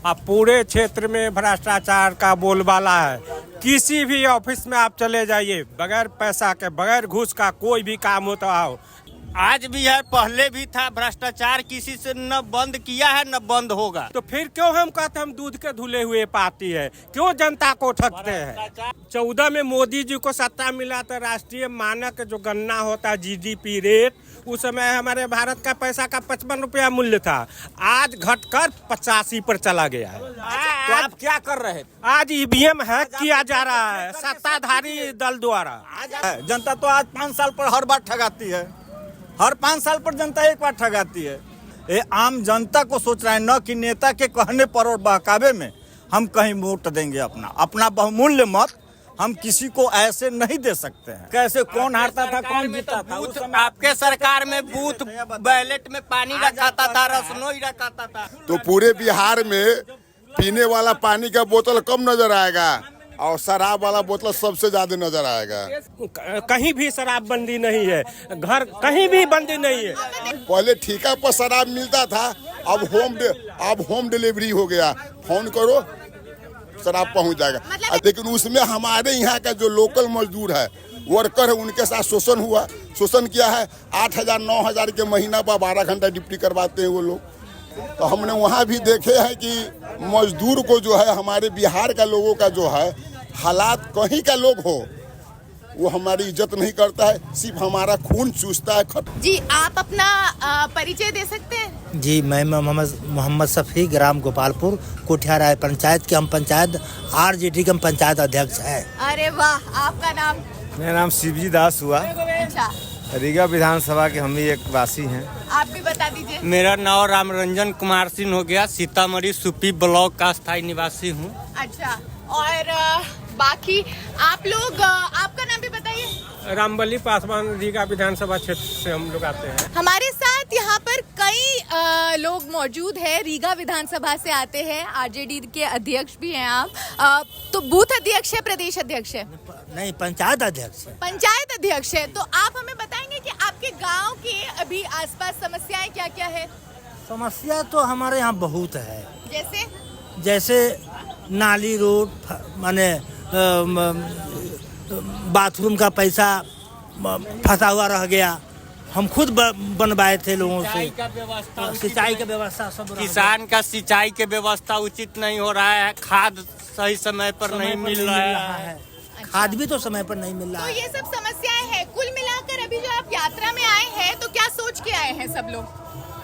अब पूरे क्षेत्र में भ्रष्टाचार का बोलबाला है। किसी भी ऑफिस में आप चले जाइए, बगैर पैसा के, बगैर घूस का कोई भी काम होता हो। आज भी है, पहले भी था। भ्रष्टाचार किसी से न बंद किया है न बंद होगा। तो फिर क्यों हम कहते हम दूध के धुले हुए पार्टी है? क्यों जनता को ठगते हैं? 14 में मोदी जी को सत्ता मिला तो राष्ट्रीय मानक जो गणना होता है जीडीपी रेट, उस समय हमारे भारत का पैसा का 55 रुपया मूल्य था, आज घटकर 85 पर चला गया है। तो आप क्या कर रहे हैं? आज ईवीएम हैक किया जा रहा है सत्ताधारी दल द्वारा। जनता तो आज 5 साल पर हर बार ठगाती है, हर 5 साल पर जनता एक बार ठगाती है। ये आम जनता को सोच रहा है न कि नेता के कहने पर और बहकावे में हम कहीं वोट देंगे। अपना बहुमूल्य मत हम किसी को ऐसे नहीं दे सकते हैं। कैसे कौन हारता था, कौन जीता था? उस समय आपके सरकार में बूथ बैलेट में पानी रखाता था, रसनोई रखाता था। तो पूरे बिहार में पीने वाला पानी का बोतल कम नजर आएगा और शराब वाला बोतल सबसे ज्यादा नजर आएगा। कहीं भी शराबबंदी नहीं है, घर कहीं भी बंदी नहीं है। पहले ठेका पर शराब मिलता था, अब होम डिलीवरी हो गया। फोन करो शराब पहुंच जाएगा। लेकिन उसमें हमारे यहाँ का जो लोकल मजदूर है, वर्कर है, उनके साथ शोषण हुआ। शोषण किया है। 8,000 9,000 के महीना पर 12 घंटा ड्यूटी करवाते हैं वो लोग। तो हमने वहाँ भी देखे हैं कि मजदूर को जो है, हमारे बिहार का लोगों का जो है हालात, कहीं का लोग हो वो हमारी इज्जत नहीं करता है, सिर्फ हमारा खून चूसता है। जी, आप अपना परिचय दे सकते हैं? जी, मैं मोहम्मद शफी, ग्राम गोपालपुर, कोठिया राय पंचायत के हम पंचायत आरजेडी के हम पंचायत अध्यक्ष हैं। अरे वाह, आपका नाम? मेरा नाम शिवजी दास हुआ। अच्छा, रीगा विधानसभा के हम भी एक वासी हैं। आप भी बता दीजिए। मेरा नाम रामरंजन कुमार सिंह हो गया, सीतामढ़ी सुपी ब्लॉक का स्थायी निवासी हूँ। अच्छा, और बाकी आप लोग, आपका नाम भी बताइए। रामबली पासवान, रीगा विधानसभा क्षेत्र से हम लोग आते हैं। हमारे साथ यहाँ पर कई लोग मौजूद हैं, रीगा विधानसभा से आते हैं। आरजेडी के अध्यक्ष भी हैं आप। तो बूथ अध्यक्ष है, प्रदेश अध्यक्ष है? नहीं, पंचायत अध्यक्ष है। पंचायत अध्यक्ष है। तो आप हमें बताएंगे कि आपके गांव के अभी आसपास समस्याएं क्या क्या है? समस्या तो हमारे यहाँ बहुत है। जैसे नाली, रोड, माने बाथरूम का पैसा फंसा हुआ रह गया। हम खुद बनवाए थे लोगों से। सिंचाई का व्यवस्था सब, किसान का सिंचाई के व्यवस्था उचित नहीं हो रहा है। खाद सही समय पर नहीं मिल रहा है। खाद भी तो समय पर नहीं मिल रहा है। तो ये सब समस्याएं हैं। कुल मिलाकर अभी जो आप यात्रा में आए हैं, तो क्या सोच के आए हैं सब लोग?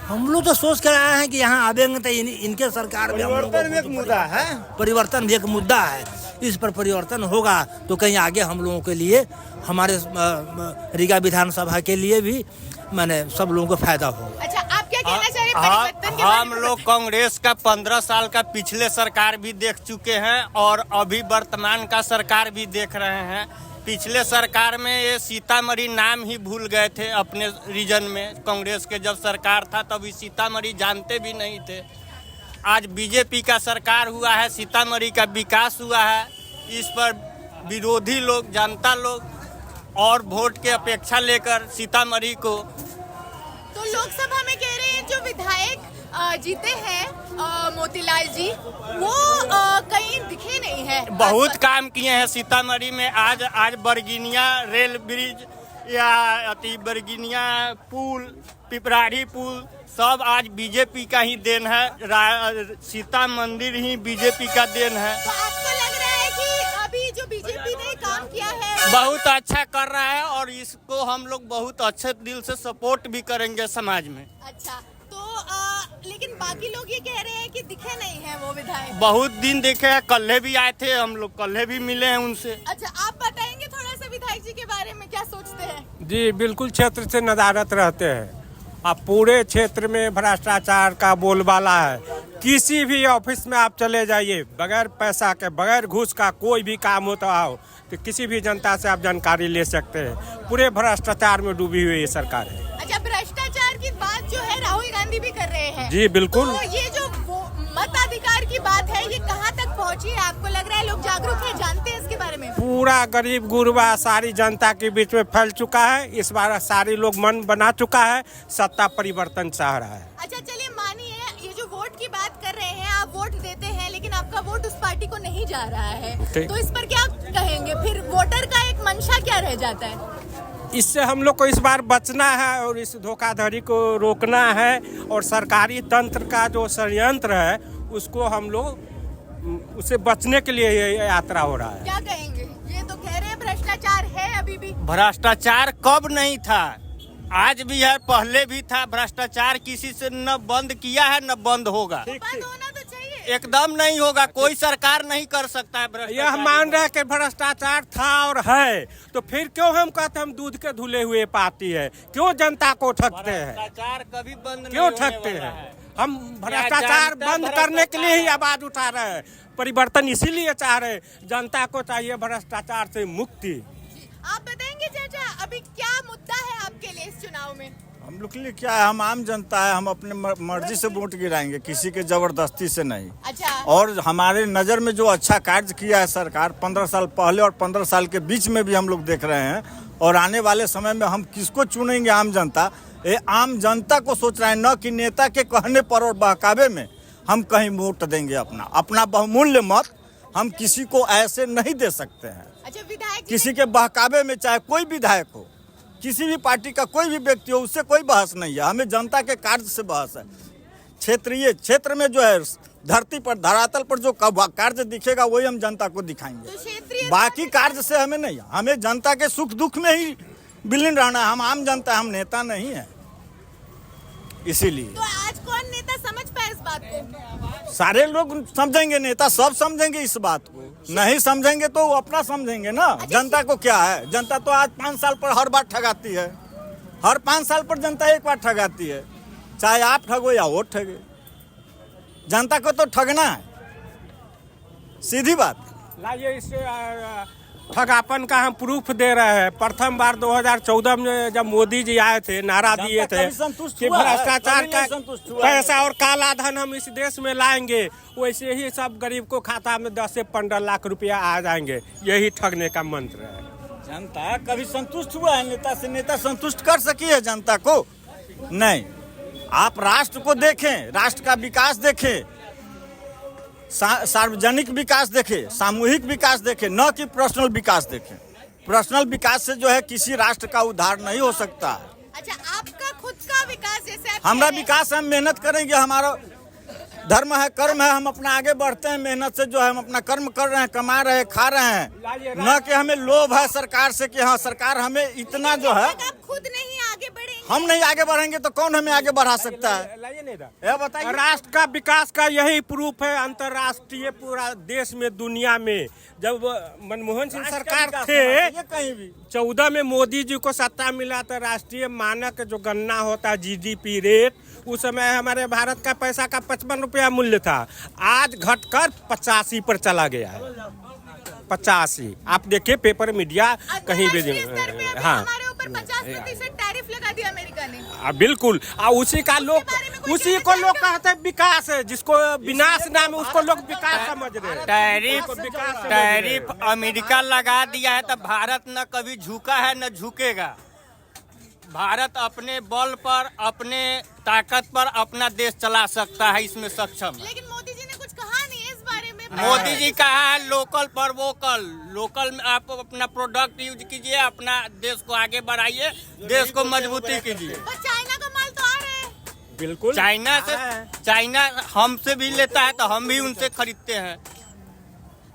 हम लोग तो सोच कर आए हैं कि यहाँ आवेंगे तो इनके सरकार में परिवर्तन भी एक मुद्दा है। परिवर्तन भी एक मुद्दा है। इस पर परिवर्तन होगा तो कहीं आगे हम लोगों के लिए, हमारे रीगा विधानसभा के लिए भी माने सब लोगों को फायदा होगा। अच्छा, आप क्या कहना चाह रहे हैं परिवर्तन के बारे हम में? लोग कांग्रेस का 15 साल का पिछले सरकार भी देख चुके हैं और अभी वर्तमान का सरकार भी देख रहे हैं। पिछले सरकार में ये सीतामढ़ी नाम ही भूल गए थे अपने रीजन में। कांग्रेस के जब सरकार था तभी सीतामढ़ी जानते भी नहीं थे। आज बीजेपी का सरकार हुआ है, सीतामढ़ी का विकास हुआ है। इस पर विरोधी लोग, जनता लोग और वोट के अपेक्षा लेकर सीतामढ़ी को, तो लोकसभा में कह रहे हैं जो विधायक जीते हैं मोतीलाल जी, वो कहीं दिखे नहीं है। बहुत काम किए हैं सीतामढ़ी में। आज बरगिनिया रेल ब्रिज या बरगिनिया पुल, पिपराड़ी पुल, सब आज बीजेपी का ही देन है। सीता मंदिर ही बीजेपी का देन है। तो आपको लग रहा है कि अभी जो बीजेपी ने काम किया है बहुत अच्छा कर रहा है और इसको हम लोग बहुत अच्छे दिल से सपोर्ट भी करेंगे समाज में। अच्छा, तो लेकिन बाकी लोग ये कह रहे हैं कि दिखे नहीं है वो विधायक। बहुत दिन देखे हैं, कल भी आए थे हम लोग, कल भी मिले हैं उनसे। अच्छा, आप बताएंगे थोड़ा सा विधायक जी के बारे में, क्या सोचते हैं? जी बिल्कुल, क्षेत्र से नदारत रहते हैं। अब पूरे क्षेत्र में भ्रष्टाचार का बोलबाला है। किसी भी ऑफिस में आप चले जाइए, बगैर पैसा के, बगैर घूस का कोई भी काम होता हो तो किसी भी जनता से आप जानकारी ले सकते हैं। पूरे भ्रष्टाचार में डूबी हुई ये सरकार है। अच्छा, भ्रष्टाचार की बात जो है राहुल गांधी भी कर रहे हैं। जी बिल्कुल। तो ये जो मताधिकार की बात है, ये कहाँ तक पहुँची है? आपको लग रहा है लोग जागरूक है, जानते हैं इसके बारे में? पूरा गरीब गुरबा सारी जनता के बीच में फैल चुका है। इस बार सारे लोग मन बना चुका है, सत्ता परिवर्तन चाह रहा है। अच्छा, चलिए मानिए ये जो वोट की बात कर रहे हैं, आप वोट देते को नहीं जा रहा है, ठीक। तो इस पर क्या कहेंगे? फिर वोटर का एक मंशा क्या रह जाता है? इससे हम लोग को इस बार बचना है और इस धोखाधड़ी को रोकना है, और सरकारी तंत्र का जो षड्यंत्र है उसको हम लोग उससे बचने के लिए ये यात्रा हो रहा है। क्या कहेंगे? ये तो कह रहे हैं भ्रष्टाचार है अभी भी। भ्रष्टाचार कब नहीं था, आज भी है, पहले भी था। भ्रष्टाचार किसी से न बंद किया है न बंद होगा। बंद होना तो चाहिए। एकदम नहीं होगा, कोई सरकार नहीं कर सकता है यह भ्रष्टाचार। मान रहे हैं कि भ्रष्टाचार था और है, तो फिर क्यों हम कहते हैं हम दूध के धुले हुए पार्टी है? क्यों जनता को ठगते हैं? भ्रष्टाचार कभी बंद नहीं क्यों होने ठगते वाला हैं? है। हम भ्रष्टाचार जनता बंद करने के लिए ही आवाज उठा रहे हैं, परिवर्तन इसीलिए चाह रहे हैं। जनता को चाहिए भ्रष्टाचार से मुक्ति। आप बताएंगे चाचा, अभी क्या मुद्दा है आपके लिए इस चुनाव में? हम लोग के लिए क्या है, हम आम जनता है, हम अपने मर्जी से वोट गिराएंगे, किसी के जबरदस्ती से नहीं। अच्छा, और हमारे नज़र में जो अच्छा कार्य किया है सरकार 15 साल पहले और 15 साल के बीच में भी हम लोग देख रहे हैं, और आने वाले समय में हम किसको चुनेंगे? आम जनता। ये आम जनता को सोच रहे हैं, न कि नेता के कहने पर और बहकावे में हम कहीं वोट देंगे। अपना बहुमूल्य मत हम किसी को ऐसे नहीं दे सकते हैं। अच्छा, विधायक जी किसी के बहकावे में, चाहे कोई विधायक हो, किसी भी पार्टी का कोई भी व्यक्ति हो, उससे कोई बहस नहीं है। हमें जनता के कार्य से बहस है। क्षेत्र में जो है, धरती पर, धरातल पर जो कार्य दिखेगा वही हम जनता को दिखाएंगे। तो क्षेत्रीय बाकी कार्य से हमें नहीं, हमें जनता के सुख दुख में ही विलीन रहना है। हम आम जनता, हम नेता नहीं है। इसीलिए तो आज कौन नेता समझ पाए इस बात को? सारे लोग समझेंगे, नेता सब समझेंगे इस बात को। नहीं समझेंगे तो वो अपना समझेंगे ना। जनता को क्या है, जनता तो आज 5 साल पर हर बार ठगाती है। हर 5 साल पर जनता एक बार ठगाती है, चाहे आप ठगो या वो ठगे। जनता को तो ठगना है, सीधी बात। लाइए इससे ठगापन का हम प्रूफ दे रहे हैं। प्रथम बार 2014 में जब मोदी जी आए थे, नारा दिए थे कभी संतुष्ट कि हुआ है? भ्रष्टाचार कभी का नहीं संतुष्ट हुआ है। पैसा और काला धन हम इस देश में लाएंगे, वैसे ही सब गरीब को खाता में 10 से 15 लाख रुपया आ जाएंगे। यही ठगने का मंत्र है। जनता कभी संतुष्ट हुआ है नेता से? नेता संतुष्ट कर सकी है जनता को? नहीं। आप राष्ट्र को देखें, राष्ट्र का विकास देखें, सार्वजनिक विकास देखें, सामूहिक विकास देखें, न कि पर्सनल विकास देखें। पर्सनल विकास से जो है किसी राष्ट्र का उद्धार नहीं हो सकता। अच्छा, आपका खुद का विकास जैसे आप हमारा कह रहे हैं- विकास, हम मेहनत करेंगे, हमारा धर्म है, कर्म है, हम अपना आगे बढ़ते हैं मेहनत से। जो है हम अपना कर्म कर रहे हैं, कमा रहे हैं, खा रहे हैं, न कि हमें लोभ है सरकार से कि हाँ सरकार हमें इतना जो है। जब तक आप खुद नहीं आगे बढ़ेंगे, हम नहीं आगे बढ़ेंगे तो कौन हमें आगे बढ़ा सकता है? लाइए नहीं था। ये बताइए। राष्ट्र का विकास का यही प्रूफ है अंतर्राष्ट्रीय, पूरा देश में, दुनिया में। जब मनमोहन सिंह सरकार थे, ये कहीं भी 14 में मोदी जी को सत्ता मिला, तो राष्ट्रीय मानक जो गणना होता है, जीडीपी रेट, उस समय हमारे भारत का पैसा का 55 रुपया मूल्य था। आज घटकर 85 पर चला गया है। 85। आप देखिए पेपर, मीडिया कहीं भी। अंतर्राष्ट्रीय स्तर पे अभी हाँ, हमारे ऊपर 50% टैरिफ लगा दिया अमेरिका ने। बिल्कुल। उसी का लोग, बारे में कोई उसी कहना को लोग चाहेगा? कहते हैं विकास है, जिसको विनाश नाम है उसको लोग विकास समझ रहे हैं। टैरिफ अमेरिका लगा दिया है, तो भारत न कभी झुका है न झुकेगा। भारत अपने बल पर, अपने ताकत पर अपना देश चला सकता है, इसमें सक्षम है। लेकिन मोदी जी ने कुछ कहा नहीं है इस बारे में। मोदी जी कहा है लोकल पर वोकल। लोकल में आप अपना प्रोडक्ट यूज कीजिए, अपना देश को आगे बढ़ाइए, देश को मजबूती कीजिए। पर चाइना का माल तो आ रहे हैं। बिल्कुल। चाइना हमसे भी लेता है, तो हम भी उनसे खरीदते हैं।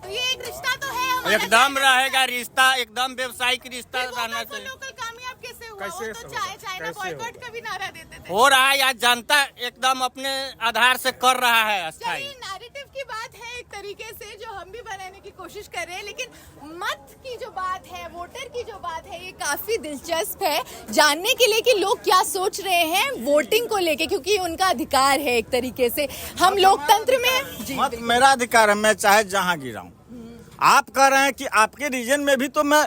तो ये एक रिश्ता तो है हमारा। एकदम रहेगा रिश्ता, एकदम व्यवसायिक रिश्ता फिर रहना वोकल फॉर चाहिए। लोकल कामयाब कैसे हुआ? कैसे वो तो होगा? चाइना कैसे बॉयकॉट का भी नारा देते थे। हो रहा है, या जनता एकदम अपने आधार से कर रहा है स्थायी। चलिए, नैरेटिव की बात है एक तरीके से, जो हम भी बनाने की कोशिश कर रहे हैं, लेकिन मत की जो बात है, वोटर की जो बात है, ये काफी दिलचस्प है जानने के लिए कि लोग क्या सोच रहे हैं वोटिंग को लेके, क्योंकि उनका अधिकार है एक तरीके से। हम लोकतंत्र में जी, मत मेरा अधिकार है, मैं चाहे जहाँ गिराऊं। आप कह रहे हैं कि आपके रीजन में भी तो मैं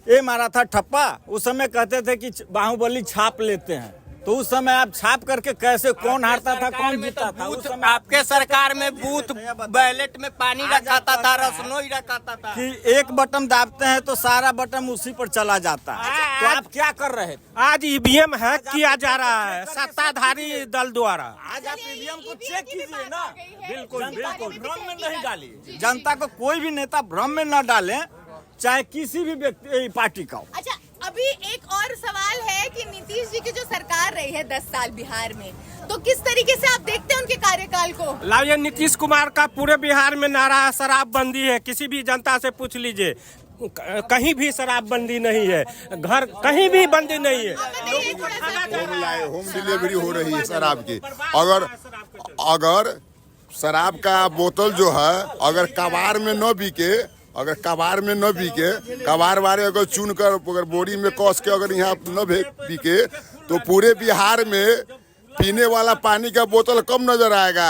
ये मारा था ठप्पा। उस समय कहते थे कि बाहुबली छाप लेते हैं, तो उस समय आप छाप करके कैसे कौन हारता था कौन जीता था? उस समय आपके सरकार में बूथ बैलेट में पानी रखाता था, रसनोई रखाता था कि एक बटन दाबते हैं तो सारा बटन उसी पर चला जाता है। तो आप क्या कर रहे थे? आज ईवीएम हैक किया जा रहा है सत्ताधारी दल द्वारा। आज आप ईवीएम को चेक कीजिए ना। बिल्कुल बिल्कुल भ्रम में नहीं डालिए। जनता को कोई भी नेता भ्रम में न डालें, चाहे किसी भी व्यक्ति पार्टी का हो। अच्छा, अभी एक और सवाल है कि नीतीश जी की जो सरकार रही है 10 साल बिहार में, तो किस तरीके से आप देखते हैं उनके कार्यकाल को? लाइए, नीतीश कुमार का पूरे बिहार में नारा शराबबंदी है। किसी भी जनता से पूछ लीजिए, कहीं भी शराबबंदी नहीं है, घर कहीं भी बंदी नहीं है। होम डिलीवरी हो रही है शराब की। अगर शराब का बोतल जो है अगर कबाड़ में न बिके, कबाड़ वाले अगर चुन कर अगर बोरी में कस के अगर यहाँ न बिके, तो पूरे बिहार में पीने वाला पानी का बोतल कम नजर आएगा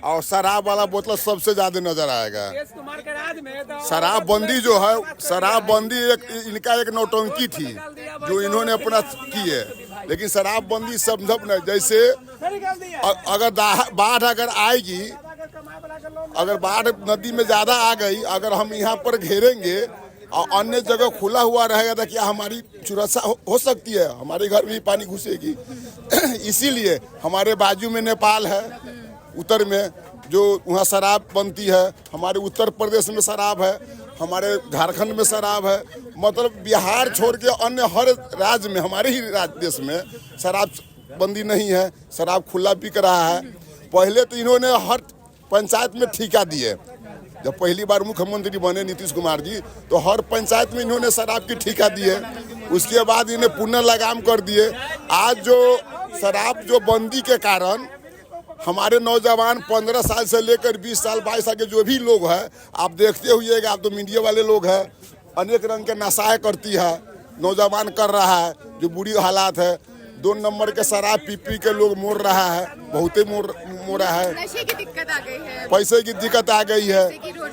और शराब वाला बोतल सबसे ज्यादा नजर आएगा। शराबबंदी जो है, शराबबंदी इनका एक नौटंकी थी जो इन्होंने अपना की है, लेकिन शराबबंदी संभव नहीं। जैसे अगर बाढ़ अगर आएगी, अगर बाढ़ नदी में ज्यादा आ गई, अगर हम यहाँ पर घेरेंगे और अन्य जगह खुला हुआ रहेगा तो क्या हमारी सुरक्षा हो सकती है? हमारे घर में ही पानी घुसेगी। इसीलिए हमारे बाजू में नेपाल है, उत्तर में जो वहाँ शराब बनती है, हमारे उत्तर प्रदेश में शराब है, हमारे झारखंड में शराब है। मतलब बिहार छोड़ के अन्य हर राज्य में, हमारे ही देश में शराब बंदी नहीं है, शराब खुला बिक रहा है। पहले तो इन्होंने हर पंचायत में ठेका दिए। जब पहली बार मुख्यमंत्री बने नीतीश कुमार जी, तो हर पंचायत में इन्होंने शराब की ठेका दिए। उसके बाद इन्हें पुनः लगाम कर दिए। आज जो शराब जो बंदी के कारण हमारे नौजवान 15 साल से लेकर 20 साल 22 साल के जो भी लोग हैं, आप देखते हुएगा, आप तो मीडिया वाले लोग हैं, अनेक रंग के नशाएं करती है, नौजवान कर रहा है, जो बुरी हालात है। 2 नंबर के शराब पी के लोग मोड़ रहा है, बहुत ही मोड़ा है। नशे की दिक्कत आ गई है, पैसे की दिक्कत आ गई है।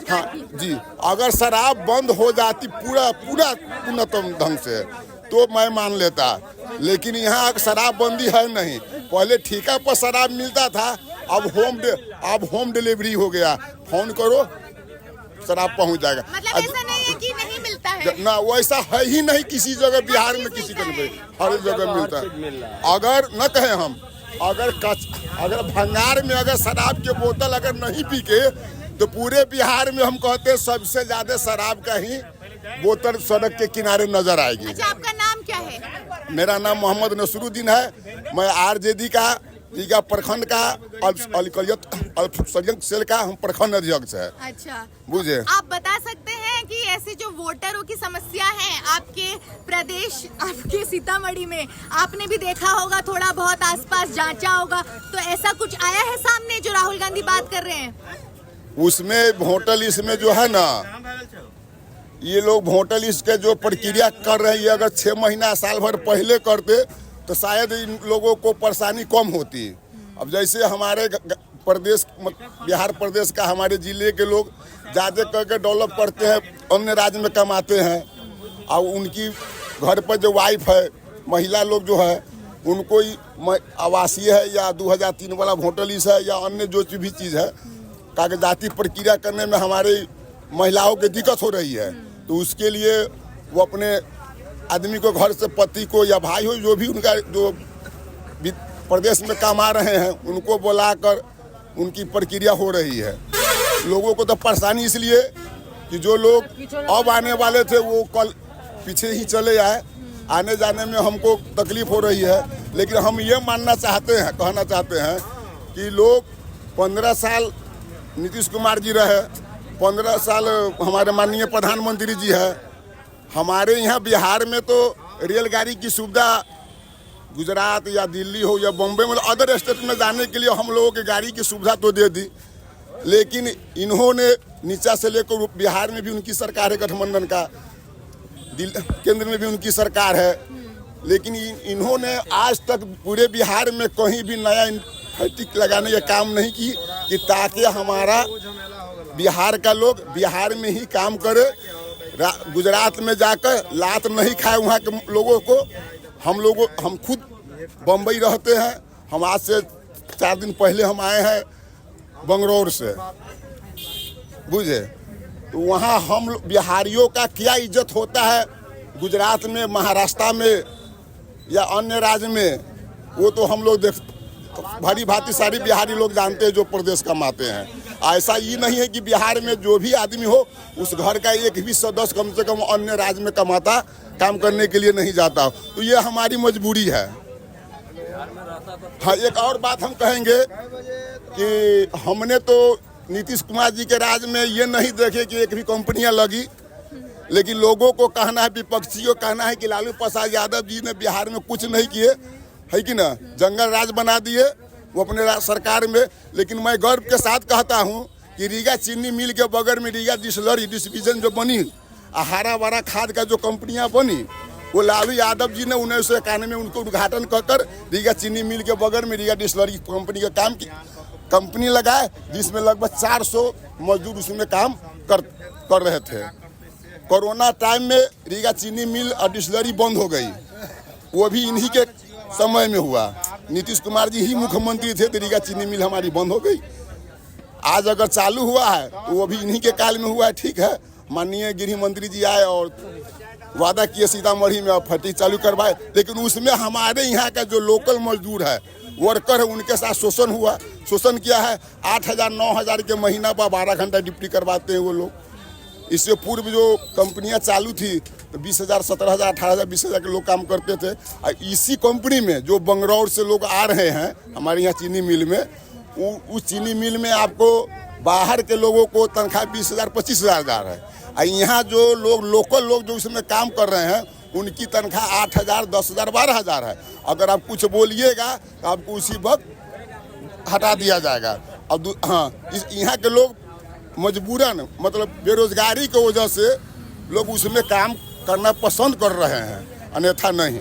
हाँ जी, अगर शराब बंद हो जाती पूर्णतम ढंग से तो मैं मान लेता, लेकिन यहाँ शराबबंदी है नहीं। पहले ठेका पर शराब मिलता था, अब होम डिलीवरी हो गया। फोन करो शराब पहुँच जाएगा। मतलब ऐसा नहीं है कि नहीं मिलता है ना, वैसा है ही नहीं किसी जगह बिहार में, किसी जगह, हर जगह मिलता है। अगर न कहें हम, अगर भंगार में अगर शराब के बोतल अगर नहीं बिके, तो पूरे बिहार में हम कहते हैं सबसे ज्यादा शराब का ही बोतल सड़क के किनारे नजर आएगी। अच्छा, आपका नाम क्या है? मेरा नाम मोहम्मद नसरुद्दीन है। मैं आरजेडी का रीगा प्रखंड का अल्पसंख्यक सेल का हम प्रखंड अध्यक्ष है। अच्छा, बुझे। आप बता सकते हैं कि ऐसे जो वोटरों की समस्या है आपके प्रदेश, आपके सीतामढ़ी में, आपने भी देखा होगा, थोड़ा बहुत आसपास जांचा होगा, तो ऐसा कुछ आया है सामने जो राहुल गांधी बात कर रहे हैं? उसमें वोटर लिस्ट में जो है ना, ये लोग वोटर लिस्ट के जो प्रक्रिया कर रहे हैं, अगर 6 महीना साल भर पहले करते तो शायद इन लोगों को परेशानी कम होती। अब जैसे हमारे प्रदेश, बिहार प्रदेश का, हमारे जिले के लोग ज़्यादा करके डेवलप करते हैं, अन्य राज्य में कमाते हैं, और उनकी घर पर जो वाइफ है, महिला लोग जो है, उनको आवासीय है या 2003 वाला वोटर लिस्ट है या अन्य जो भी चीज़ है, कागजाती प्रक्रिया करने में हमारे महिलाओं की दिक्कत हो रही है। तो उसके लिए वो अपने आदमी को, घर से पति को या भाई हो, जो भी उनका जो प्रदेश में कमा रहे हैं, उनको बुलाकर उनकी प्रक्रिया हो रही है। लोगों को तो परेशानी इसलिए कि जो लोग अब आने वाले थे वो कल पीछे ही चले आए, आने जाने में हमको तकलीफ हो रही है। लेकिन हम ये कहना चाहते हैं कि लोग 15 साल नीतीश कुमार जी रहे, 15 साल हमारे माननीय प्रधानमंत्री जी है। हमारे यहाँ बिहार में तो रेलगाड़ी की सुविधा गुजरात या दिल्ली हो या बॉम्बे में, अदर स्टेट में जाने के लिए हम लोगों की गाड़ी की सुविधा तो दे दी, लेकिन इन्होंने नीचा से लेकर बिहार में भी उनकी सरकार है, गठबंधन का, केंद्र में भी उनकी सरकार है, लेकिन इन्होंने आज तक पूरे बिहार में कहीं भी नया फैक्ट्री लगाने का काम नहीं की कि ताकि हमारा बिहार का लोग बिहार में ही काम करे, गुजरात में जाकर लात नहीं खाए वहाँ के लोगों को। हम खुद बम्बई रहते हैं। हम आज से 4 दिन पहले हम आए हैं बंगलौर से, बुझे। तो वहाँ हम बिहारियों का क्या इज्जत होता है गुजरात में, महाराष्ट्र में या अन्य राज्य में, वो तो हम लोग देख भली भांति सारी बिहारी लोग जानते हैं जो प्रदेश कमाते हैं। ऐसा ये नहीं है कि बिहार में जो भी आदमी हो उस घर का एक भी सदस्य कम से कम अन्य राज्य में कमाता, काम करने के लिए नहीं जाता। तो ये हमारी मजबूरी है। हाँ, एक और बात हम कहेंगे कि हमने तो नीतीश कुमार जी के राज में ये नहीं देखे कि एक भी कंपनियां लगी, लेकिन लोगों को कहना है, विपक्षी को कहना है कि लालू प्रसाद यादव जी ने बिहार में कुछ नहीं किए, है कि ना, जंगल राज बना दिए वो अपने सरकार में। लेकिन मैं गर्व के साथ कहता हूँ कि रीगा चीनी मिल के बगल में रीगा डिस्टिलरी डिस्ट्रीब्यूशन जो बनी, हरा भरा खाद का जो कंपनियां बनी, वो लालू यादव जी ने 1991 में उनको उद्घाटन कर रीगा चीनी मिल के बगल में रीगा डिस्टिलरी कंपनी का काम की कंपनी लगाए, जिसमें लगभग 400 मजदूर उसमें काम कर रहे थे। कोरोना टाइम में रीगा चीनी मिल और डिस्टिलरी बंद हो गई, वो भी इन्हीं के समय में हुआ। नीतीश कुमार जी ही मुख्यमंत्री थे तो रीगा चीनी मिल हमारी बंद हो गई। आज अगर चालू हुआ है तो वो भी इन्हीं के काल में हुआ है। ठीक है, माननीय गृह मंत्री जी आए और वादा किए सीतामढ़ी में फैक्ट्री चालू करवाए, लेकिन उसमें हमारे यहाँ का जो लोकल मजदूर है, वर्कर है, उनके साथ शोषण हुआ। शोषण किया है, 8,000 9,000 के महीना पर 12 घंटा ड्यूटी करवाते हैं वो लोग। इससे पूर्व जो कंपनियां चालू थी तो 20,000 17,000 18,000 20,000 के लोग काम करते थे। और इसी कंपनी में जो बंगलौर से लोग आ रहे हैं हमारे यहाँ चीनी मिल में, उस चीनी मिल में आपको बाहर के लोगों को तनख्वाह 20,000 25,000 है। और यहाँ जो लोग लोकल लोग जो इसमें काम कर रहे हैं उनकी तनख्वाह 8,000 10,000 12,000 है। अगर आप कुछ बोलिएगा तो आपको उसी वक्त हटा दिया जाएगा। अब हाँ, यहाँ के लोग मजबूरन मतलब बेरोजगारी की वजह से लोग उसमें काम करना पसंद कर रहे हैं, अन्यथा नहीं।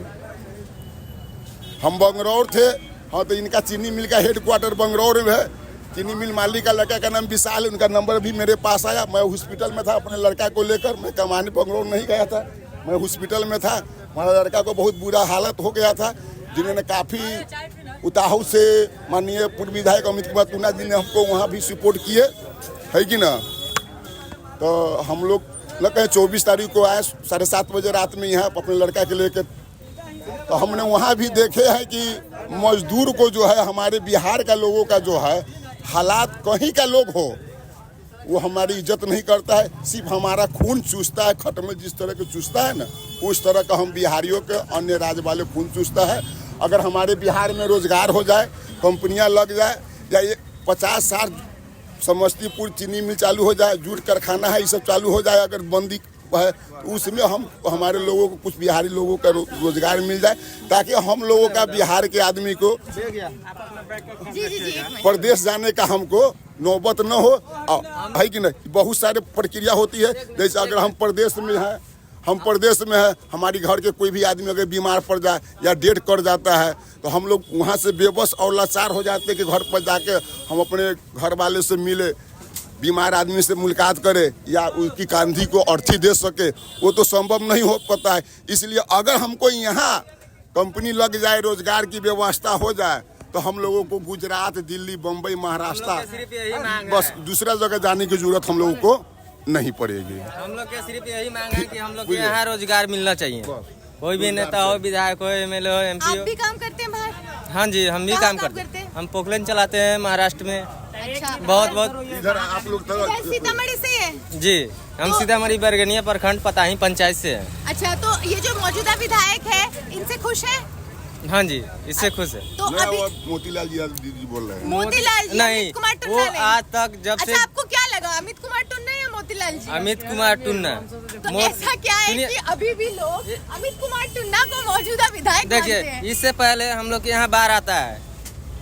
हम बंगलौर थे, हाँ, तो इनका चीनी मिल का हेडक्वार्टर बंगलौर में है। चीनी मिल मालिक का लड़का का नाम विशाल है, उनका नंबर भी मेरे पास आया। मैं हॉस्पिटल में था अपने लड़का को लेकर, मैं कमाने बंगलौर नहीं गया था, मैं हॉस्पिटल में था। हमारा लड़का को बहुत बुरा हालत हो गया था, जिन्होंने काफ़ी उताहू से माननीय पूर्व विधायक अमित कुमार टूना जी ने हमको वहाँ भी सपोर्ट किए, है कि ना। तो हम लोग न कहें 24 तारीख को आए 7:30 बजे रात में यहाँ अपने लड़का के लेकर। तो हमने वहाँ भी देखे हैं कि मजदूर को जो है, हमारे बिहार का लोगों का जो है हालात, कहीं का लोग हो वो हमारी इज्जत नहीं करता है, सिर्फ हमारा खून चूसता है। खट में जिस तरह के चूसता है ना, उस तरह का हम बिहारियों के अन्य राज्य वाले खून चूसता है। अगर हमारे बिहार में रोजगार हो जाए, कंपनियां लग जाए, या ये 50-60 समस्तीपुर चीनी मिल चालू हो जाए, जूट कारखाना है, ये सब चालू हो जाए, अगर बंदी है तो उसमें हम हमारे लोगों को, कुछ बिहारी लोगों का रोजगार मिल जाए, ताकि हम लोगों का, बिहार के आदमी को प्रदेश जाने का हमको नौबत न हो, है कि नहीं। बहुत सारे प्रक्रिया होती है, जैसे अगर हम प्रदेश में हैं, हमारी घर के कोई भी आदमी अगर बीमार पड़ जाए या डेथ कर जाता है तो हम लोग वहाँ से बेबस और लाचार हो जाते हैं कि घर पर जाके हम अपने घर वाले से मिले, बीमार आदमी से मुलाकात करे या उसकी कांधी को अर्थी दे सके, वो तो संभव नहीं हो पाता है। इसलिए अगर हमको यहाँ कंपनी लग जाए, रोजगार की व्यवस्था हो जाए, तो हम लोगों को गुजरात, दिल्ली, बम्बई, महाराष्ट्र, बस दूसरा जगह जाने की जरूरत हम लोगों को नहीं पड़ेगी। हम लोग के सिर्फ यही मांग है कि हम लोग को यहाँ रोजगार मिलना चाहिए। कोई भी नेता हो, विधायक हो, MLA हो, MP हो। आप भी काम करते हैं बाहर? हाँ जी, हम भी काम करते हैं। हम पोकलेन चलाते हैं महाराष्ट्र में। अच्छा, बहुत इधर आप लोग सीतामढ़ी से है जी। हम सीतामढ़ी बरगनिया प्रखंड पताही पंचायत से हैं। अच्छा, तो ये जो मौजूदा विधायक है, इनसे खुश है? हाँ जी, इससे खुश है। तो अभी मोतीलाल जी बोल रहे हैं। मोतीलाल जी, नहीं, अमित कुमार वो टुन्ना आज तक जब से। अच्छा, आपको क्या लगा, अमित कुमार टुन्ना या मोतीलाल जी? अमित कुमार टुन्ना। तो ऐसा क्या है कि अभी भी लोग अमित कुमार टुन्ना को मौजूदा विधायक मानते देखिए, हैं? इससे पहले हम लोग के यहाँ बाढ़ आता है।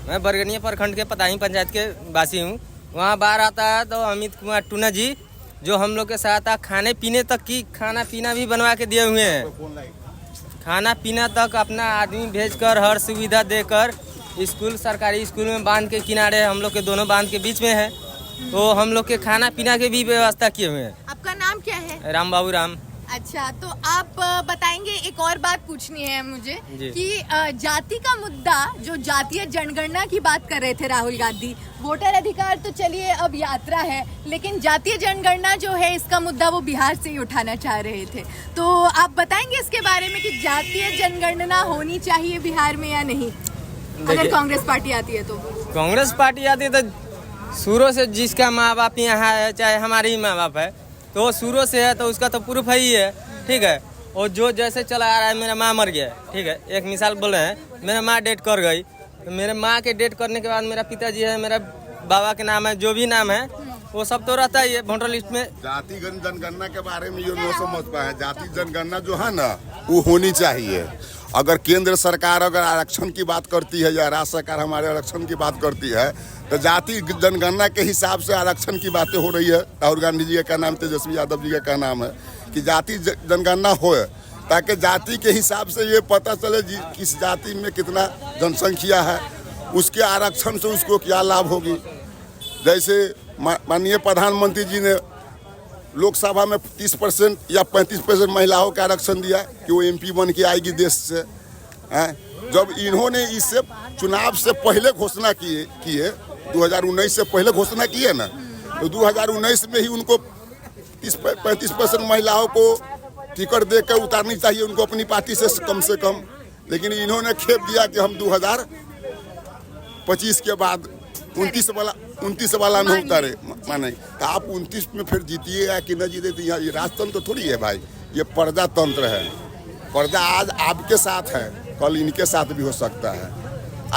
मैं बरगनिया प्रखंड के पताही पंचायत के वासी हूँ। वहाँ बाढ़ आता है तो अमित कुमार टुन्ना जी जो हम लोग के साथ खाने पीने तक की, खाना पीना भी बनवा के दिए हुए हैं। खाना पीना तक अपना आदमी भेजकर, हर सुविधा देकर, स्कूल, सरकारी स्कूल में बांध के किनारे, हम लोग के दोनों बांध के बीच में है, तो हम लोग के खाना पीना के भी व्यवस्था किए हुए हैं। आपका नाम क्या है? राम बाबू राम। अच्छा, तो आप बताएंगे, एक और बात पूछनी है मुझे कि जाति का मुद्दा, जो जातीय जनगणना की बात कर रहे थे राहुल गांधी, वोटर अधिकार तो चलिए अब यात्रा है, लेकिन जातीय जनगणना जो है इसका मुद्दा वो बिहार से ही उठाना चाह रहे थे। तो आप बताएंगे इसके बारे में कि जातीय जनगणना होनी चाहिए बिहार में या नहीं, अगर कांग्रेस पार्टी आती है तो? कांग्रेस पार्टी आती है तो शुरू से जिसका माँ बाप यहाँ है, चाहे हमारे ही माँ बाप है, तो वो शुरू से है तो उसका तो प्रूफ ही है, ठीक है। और जो जैसे चला आ रहा है, मेरा माँ मर गया, ठीक है, एक मिसाल बोल रहे हैं, मेरा माँ डेथ कर गई, तो मेरे माँ के डेथ करने के बाद मेरा पिताजी है, मेरा बाबा के नाम है, जो भी नाम है वो सब तो रहता ही है वोटर लिस्ट में। जाति जनगणना के बारे में ये नहीं समझ पाए। जाति जनगणना जो है ना वो होनी चाहिए। अगर केंद्र सरकार अगर आरक्षण की बात करती है या राज्य सरकार हमारे आरक्षण की बात करती है तो जाति जनगणना के हिसाब से आरक्षण की बातें हो रही है। राहुल गांधी जी का नाम, तेजस्वी यादव जी का नाम है कि जाति जनगणना हो, ताकि जाति के हिसाब से ये पता चले किस जाति में कितना जनसंख्या है, उसके आरक्षण से उसको क्या लाभ होगी। जैसे माननीय प्रधानमंत्री जी ने लोकसभा में 30% या 35% महिलाओं का आरक्षण दिया कि वो MP बन के आएगी देश से। जब इन्होंने इससे चुनाव से पहले घोषणा किए 2019 से पहले घोषणा किए ना, तो 2019 में ही उनको 35% महिलाओं को टिकट देकर उतारनी चाहिए उनको अपनी पार्टी से कम। लेकिन इन्होंने खेप दिया कि हम 2025 के बाद 29 वाला नहीं उतारे माने। तो आप 29 में फिर जीतिएगा कि न जीते, ये राजतंत्र थोड़ी है भाई, ये प्रजातंत्र है। प्रजा आज आपके साथ है, कल इनके साथ भी हो सकता है।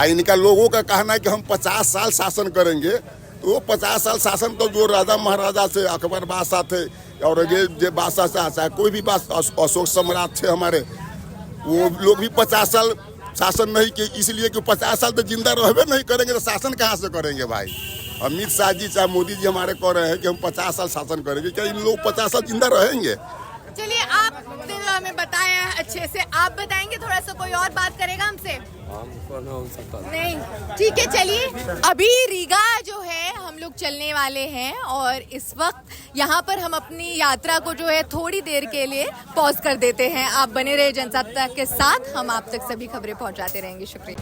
इनका लोगों का कहना है कि हम 50 साल शासन करेंगे, तो वो 50 साल शासन तो जो राजा महाराजा थे, अकबर बादशाह थे और ये बादशाह चाहे कोई भी अशोक सम्राट थे हमारे, वो लोग भी 50 साल शासन नहीं किए, इसलिए कि 50 साल तो जिंदा रहबे नहीं करेंगे तो शासन कहाँ से करेंगे भाई। अमित शाह जी चाहे मोदी जी हमारे कह रहे हैं कि हम 50 साल शासन करेंगे, क्या इन लोग 50 साल जिंदा रहेंगे? चलिए, आपने जो हमें बताया अच्छे से, आप बताएंगे थोड़ा सा, कोई और बात करेगा हमसे? नहीं, ठीक है। चलिए, अभी रीगा जो है हम लोग चलने वाले हैं और इस वक्त यहाँ पर हम अपनी यात्रा को जो है थोड़ी देर के लिए पॉज कर देते हैं। आप बने रहे जनसत्ता के साथ, हम आप तक सभी खबरें पहुँचाते रहेंगे। शुक्रिया।